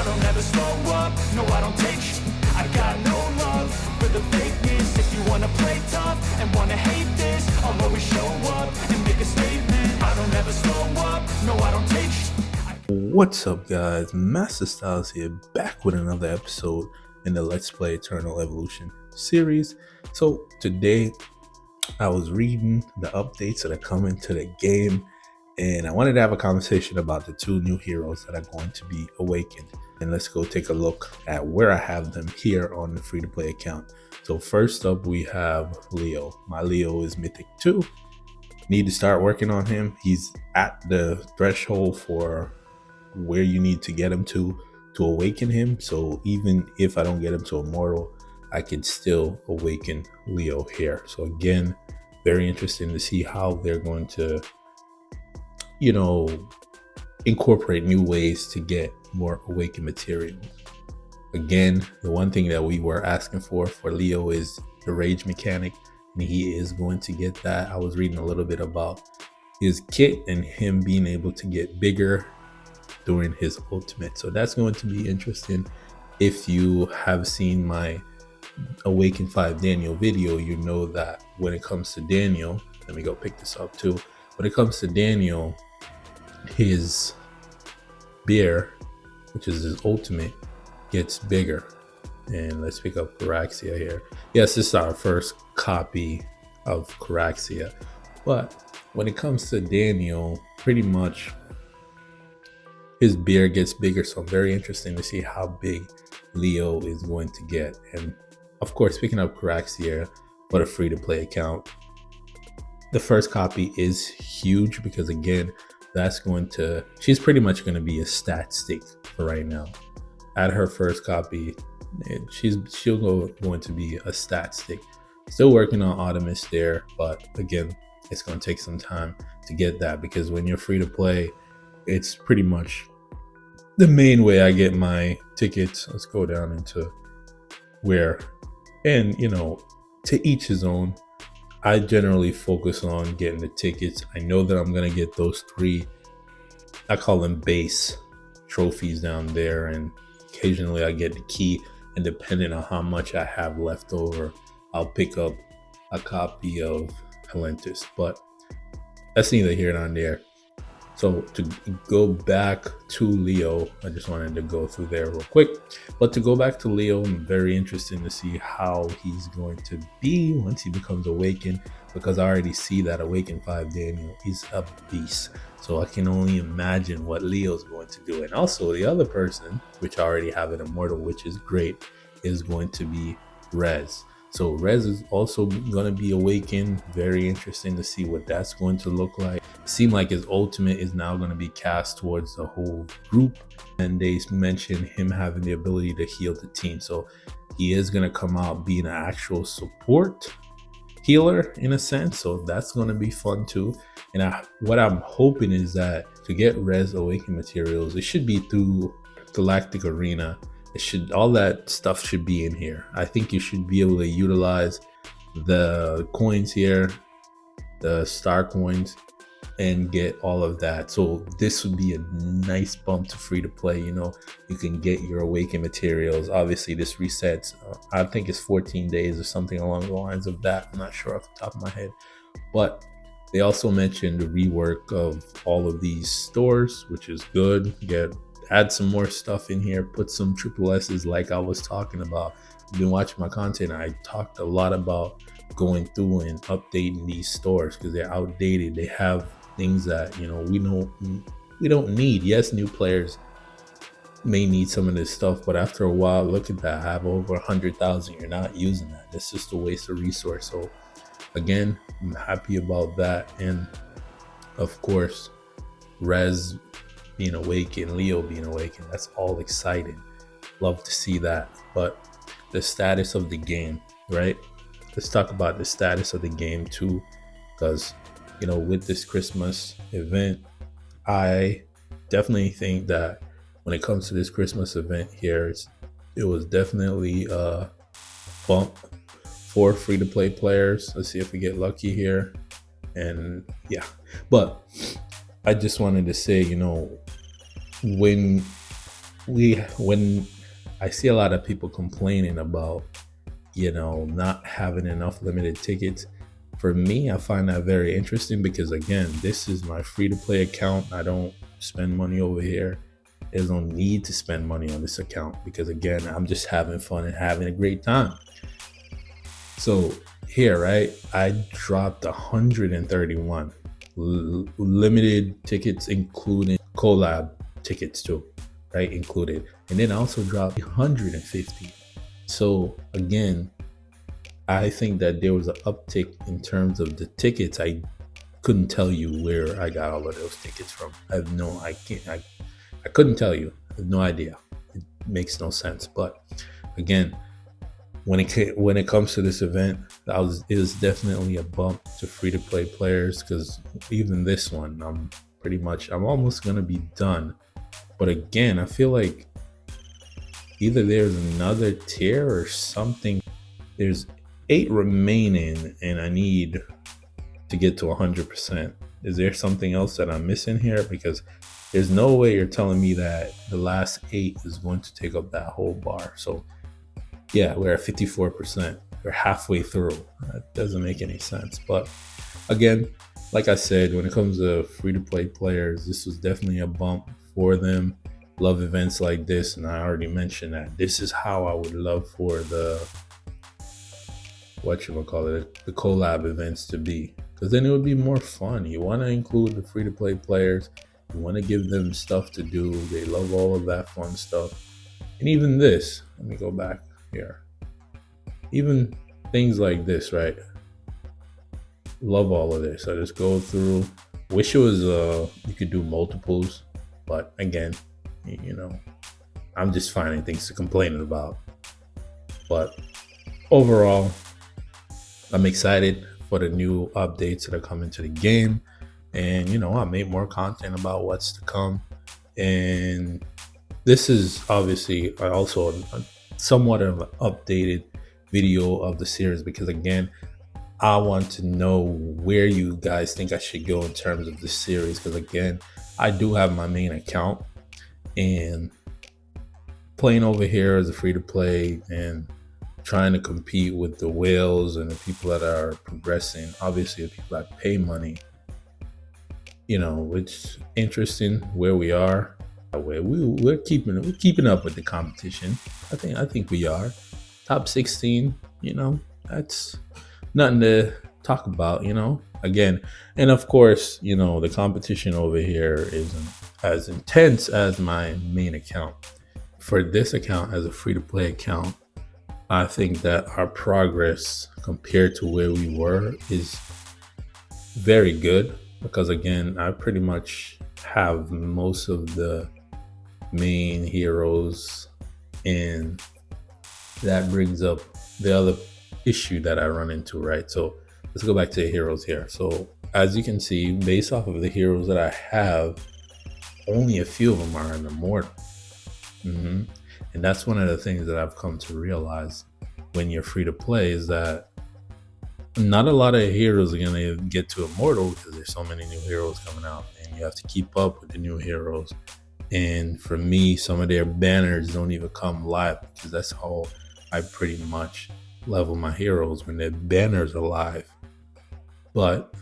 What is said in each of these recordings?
don't ever slow up, no I don't take sh**. I got no love for the fakeness. If you wanna play tough and wanna hate this, I'll always show up and make a statement. I don't ever slow up, no I don't take sh**. What's up guys, Masta Styles here, back with another episode in the Let's Play Eternal Evolution series. So today I was reading the updates that are coming to the game, and I wanted to have a conversation about the two new heroes that are going to be awakened. And let's go take a look at where I have them here on the free-to-play account. So first up we have Leo. My Leo is Mythic 2. Need to start working on him. He's at the threshold for where you need to get him to awaken him. So even if I don't get him to immortal, I can still awaken Leo here. So again, very interesting to see how they're going to, incorporate new ways to get more awakened materials. Again, the one thing that we were asking for Leo is the rage mechanic, and he is going to get that. I was reading a little bit about his kit and him being able to get bigger during his ultimate, so that's going to be interesting. If you have seen my Awaken 5 Daniel video, you know that when it comes to Daniel, let me go pick this up too. When it comes to Daniel, his bear, which is his ultimate, gets bigger. And let's pick up Caraxia here. Yes, this is our first copy of Caraxia, but when it comes to Daniel, pretty much his beard gets bigger, so very interesting to see how big Leo is going to get. And of course, picking up Caraxia for the free-to-play account, the first copy is huge because again, she's pretty much going to be a stat stick for right now. At her first copy, she'll going to be a stat stick. Still working on Artemis there, but again, it's going to take some time to get that, because when you're free to play, it's pretty much the main way I get my tickets. Let's go down into where, and to each his own. I generally focus on getting the tickets. I know that I'm going to get those 3, I call them base trophies down there, and occasionally I get the key, and depending on how much I have left over, I'll pick up a copy of Relented, but that's neither here nor there. So to go back to Leo, I just wanted to go through there real quick. But to go back to Leo, I'm very interested to see how he's going to be once he becomes awakened, because I already see that Awaken 5 Daniel is a beast. So I can only imagine what Leo's going to do. And also the other person, which I already have an immortal, which is great, is going to be Rez. So Rez is also going to be awakened. Very interesting to see what that's going to look like. Seem like his ultimate is now going to be cast towards the whole group, and they mentioned him having the ability to heal the team. So he is going to come out being an actual support healer in a sense. So that's going to be fun too. And what I'm hoping is that to get Rez awakened materials, it should be through Galactic Arena. All that stuff should be in here. I think you should be able to utilize the coins here, the star coins, and get all of that. So this would be a nice bump to free to play. You can get your awakened materials. Obviously this resets, I think it's 14 days or something along the lines of that. I'm not sure off the top of my head, but they also mentioned the rework of all of these stores, which is good. Add some more stuff in here, put some triple S's like I was talking about. You've been watching my content, I talked a lot about going through and updating these stores because they're outdated. They have things that we don't need. Yes, new players may need some of this stuff, but after a while, look at that, I have over 100,000. You're not using that. That's just a waste of resource. So again, I'm happy about that. And of course, Rez being awakened, Leo being awakened, that's all exciting. Love to see that. But the status of the game, right? Let's talk about the status of the game too, because with this Christmas event, I definitely think that when it comes to this Christmas event here, it was definitely a bump for free-to-play players. Let's see if we get lucky here. And yeah, but I just wanted to say, when when I see a lot of people complaining about, not having enough limited tickets, for me, I find that very interesting because, again, this is my free to play account. I don't spend money over here. There's no need to spend money on this account because, again, I'm just having fun and having a great time. So here, right, I dropped 131 limited tickets, including collab tickets too, right, included. And then I also dropped 150. So again, I think that there was an uptick in terms of the tickets. I couldn't tell you where I got all of those tickets from. I couldn't tell you. I have no idea. It makes no sense. But again, when it comes to this event, it was definitely a bump to free to play players, because even this one, I'm almost gonna be done. But again, I feel like either there's another tier or something. There's 8 remaining, and I need to get to 100%. Is there something else that I'm missing here? Because there's no way you're telling me that the last 8 is going to take up that whole bar. So yeah, we're at 54%. We're halfway through. That doesn't make any sense. But again, like I said, when it comes to free to play players, this was definitely a bump for them. Love events like this, and I already mentioned that this is how I would love for the the collab events to be, because then it would be more fun. You want to include the free to play players, you want to give them stuff to do. They love all of that fun stuff. And even this, let me go back here, even things like this, right? Love all of this. I just go through. Wish it was you could do multiples, but again, I'm just finding things to complain about. But overall, I'm excited for the new updates that are coming to the game. And, I made more content about what's to come. And this is obviously also somewhat of an updated video of the series, because, again, I want to know where you guys think I should go in terms of this series. Because, again, I do have my main account, and playing over here as a free to play and trying to compete with the whales and the people that are progressing, obviously the people that pay money, it's interesting where we are. We're keeping up with the competition. I think we are top 16. That's nothing to talk about. Again, and of course, the competition over here isn't as intense as my main account. For this account, as a free to play account, I think that our progress compared to where we were is very good, because, again, I pretty much have most of the main heroes, and that brings up the other issue that I run into, right? So let's go back to the heroes here. So as you can see, based off of the heroes that I have, only a few of them are an immortal. And that's one of the things that I've come to realize when you're free to play, is that not a lot of heroes are going to get to immortal, because there's so many new heroes coming out, and you have to keep up with the new heroes. And for me, some of their banners don't even come live, because that's how I pretty much level my heroes, when their banners are live. But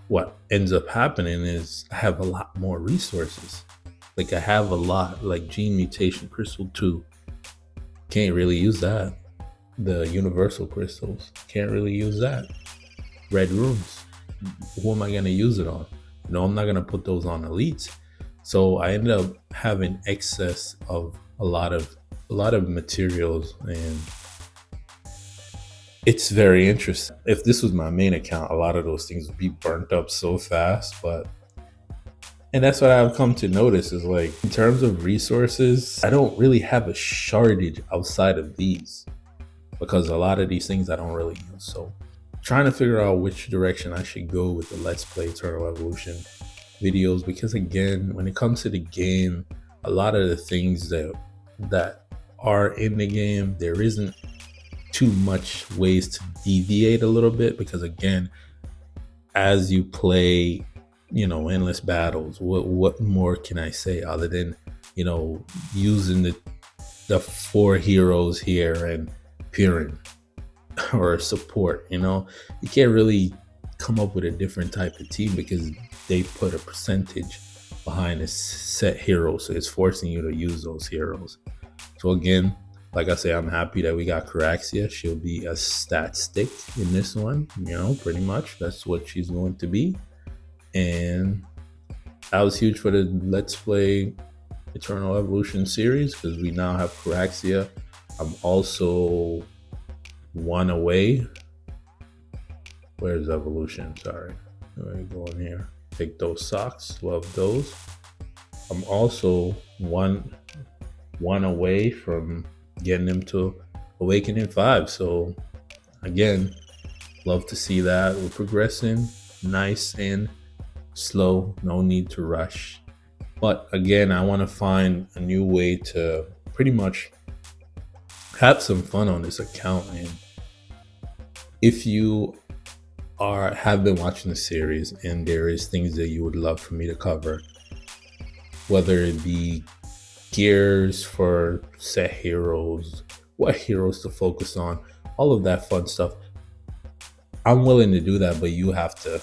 what ends up happening is I have a lot more resources. Like, I have a lot, like Gene Mutation Crystal 2. Can't really use that. The Universal Crystals, can't really use that. Red Runes, who am I going to use it on? I'm not going to put those on elites. So I ended up having excess of a lot of materials, and it's very interesting. If this was my main account, a lot of those things would be burnt up so fast. And that's what I've come to notice, is, like, in terms of resources, I don't really have a shortage outside of these, because a lot of these things I don't really use. So trying to figure out which direction I should go with the Let's Play Eternal Evolution videos, because, again, when it comes to the game, a lot of the things that are in the game, there isn't too much ways to deviate a little bit, because, again, as you play endless battles, what more can I say other than using the 4 heroes here and Pirin or support. You can't really come up with a different type of team because they put a percentage behind a set hero, so it's forcing you to use those heroes. So again, like I say, I'm happy that we got Caraxia. She'll be a stat stick in this one, pretty much. That's what she's going to be. And that was huge for the Let's Play Eternal Evolution series because we now have Caraxia. I'm also one away. Where's Evolution? Sorry. Let me go in here. Take those socks. Love those. I'm also one away from getting them to Awaken in 5. So again, love to see that. We're progressing nice and slow. No need to rush. But again, I want to find a new way to pretty much have some fun on this account. And if you have been watching the series and there is things that you would love for me to cover, whether it be gears for set heroes, what heroes to focus on, all of that fun stuff, I'm willing to do that, but you have to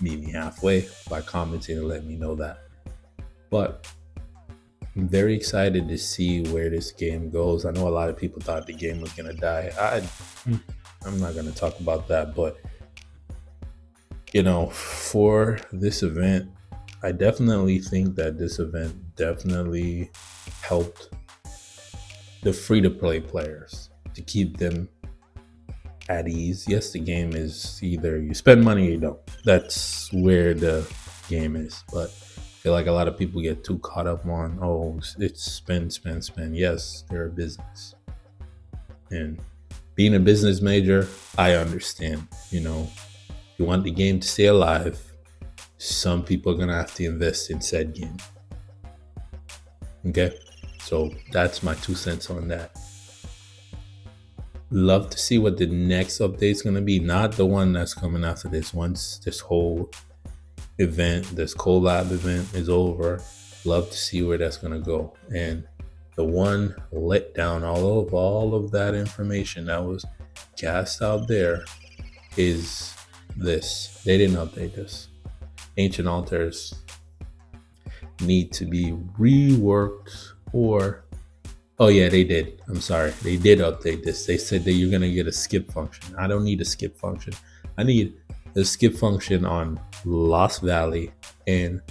meet me halfway by commenting and let me know that. But I'm very excited to see where this game goes. I know a lot of people thought the game was gonna die. I'm not gonna talk about that, but for this event, I definitely think that this event definitely helped the free-to-play players to keep them at ease. Yes, the game is either you spend money or you don't. That's where the game is. But I feel like a lot of people get too caught up on, it's spend. Yes, they're a business. And being a business major, I understand, you want the game to stay alive, some people are going to have to invest in said game. Okay? So that's my 2 cents on that. Love to see what the next update's going to be. Not the one that's coming after this. Once this whole event, this collab event is over, love to see where that's going to go. And the one let down all of that information that was cast out there is this. They didn't update this. Ancient altars need to be reworked, or they did. I'm sorry. They did update this. They said that you're going to get a skip function. I don't need a skip function. I need a skip function on Lost Valley and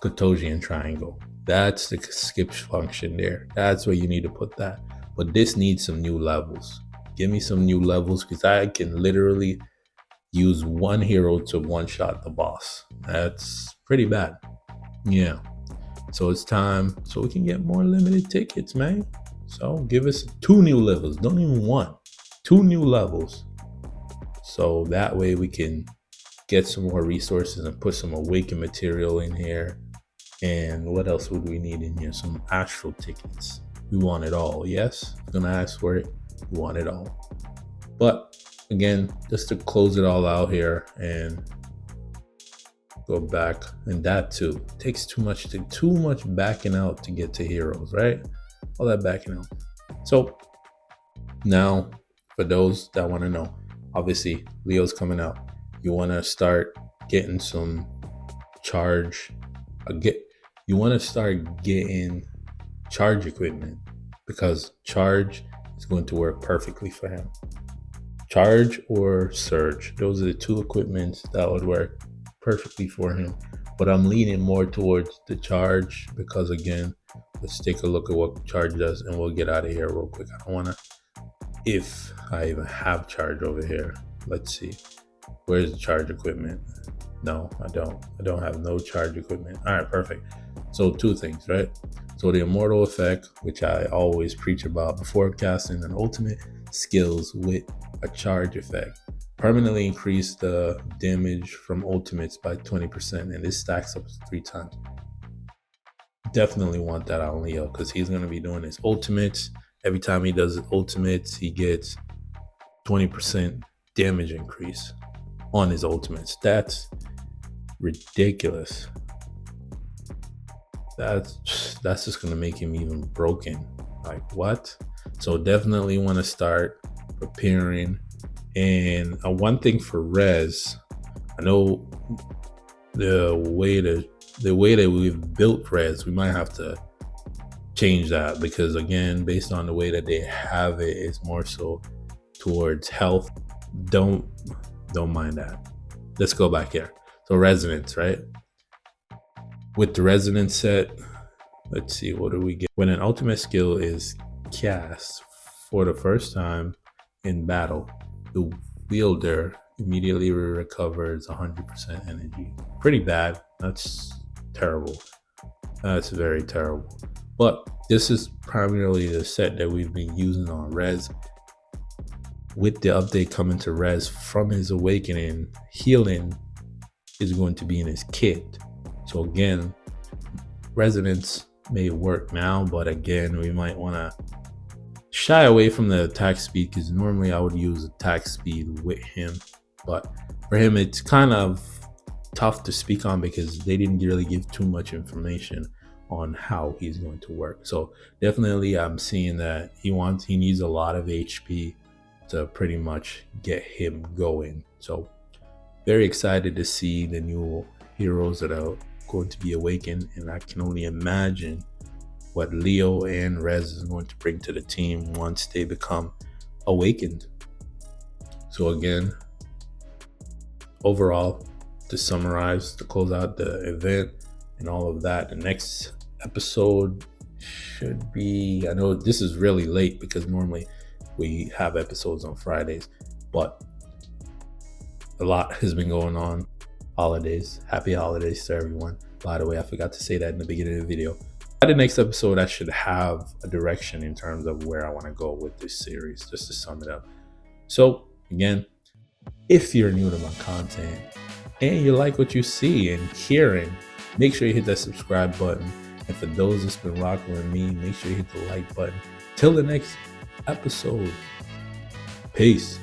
Cotosian Triangle. That's the skip function there. That's where you need to put that. But this needs some new levels. Give me some new levels because I can literally use one hero to one-shot the boss. That's pretty bad. Yeah. So it's time so we can get more limited tickets, man. So give us 2 new levels. Don't even 1. 2 new levels. So that way we can get some more resources and put some Awaken material in here. And what else would we need in here? Some astral tickets. We want it all. Yes, I'm gonna ask for it. We want it all. But again, just to close it all out here and go back, and that too takes too much backing out to get to heroes, right? All that backing out. So now, for those that want to know, obviously Leo's coming out. You want to start getting some charge. You want to start getting charge equipment because charge is going to work perfectly for him. Charge or surge, those are the 2 equipments that would work perfectly for him. But I'm leaning more towards the charge because, again, let's take a look at what charge does and we'll get out of here real quick. I don't want to, if I even have charge over here. Let's see. Where's the charge equipment? No, I don't have no charge equipment. All right, perfect. So 2 things, right? So the immortal effect, which I always preach about before casting an ultimate, skills with a charge effect. Permanently increase the damage from ultimates by 20%, and this stacks up to 3 times. Definitely want that on Leo because he's going to be doing his ultimates. Every time he does his ultimates, he gets 20% damage increase on his ultimates. That's ridiculous. that's just gonna make him even broken. Like what? So definitely want to start preparing. And one thing for Res, I know the way that we've built Res, we might have to change that, because again, based on the way that they have it, it's more so towards health. Don't mind that. Let's go back here. So resonance, right? With the resonance set, let's see, what do we get? When an ultimate skill is cast for the first time in battle, the wielder immediately recovers 100% energy. Pretty bad. That's terrible. That's very terrible. But this is primarily the set that we've been using on Res. With the update coming to Res from his Awakening, healing is going to be in his kit. So again, resonance may work now, but again, we might want to shy away from the attack speed, because normally I would use attack speed with him. But for him, it's kind of tough to speak on because they didn't really give too much information on how he's going to work. So definitely I'm seeing that he needs a lot of HP to pretty much get him going. So very excited to see the new heroes that are going to be awakened, and I can only imagine what Leo and Rez is going to bring to the team once they become awakened. So again, overall, to summarize, to close out the event and all of that, the next episode should be, I know this is really late because normally we have episodes on Fridays, but a lot has been going on. Holidays, happy holidays to everyone. By the way, I forgot to say that in the beginning of the video. By the next episode, I should have a direction in terms of where I want to go with this series, just to sum it up. So again, if you're new to my content and you like what you see and hearing, make sure you hit that subscribe button. And for those that's been rocking with me, make sure you hit the like button. Till the next episode, peace.